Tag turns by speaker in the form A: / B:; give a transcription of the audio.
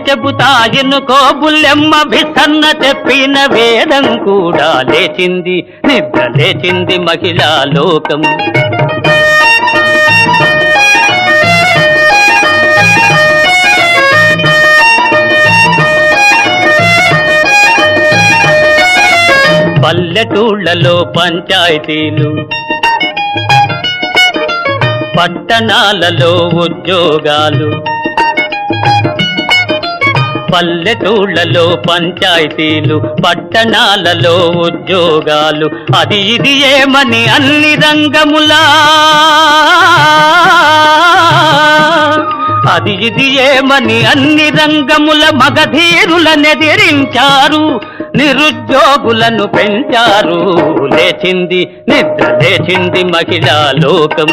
A: చెబుతా ఎన్నుకో బుల్లెమ్మ విసన్న చెప్పిన వేదం కూడా లేచింది, నిద్ర లేచింది మహిళా లోకం. పల్లెటూళ్ళలో పంచాయతీలు, పట్టణాలలో ఉద్యోగాలు. పల్లెటూళ్ళలో పంచాయతీలు, పట్టణాలలో ఉద్యోగాలు. అది ఇది ఏమని అన్ని రంగములా, అది ఇది ఏమని అన్ని రంగముల మగధీరులనెదిరించారు, నిరుద్యోగులను పెంచారు. లేచింది నిద్ర లేచింది మహిళా లోకం.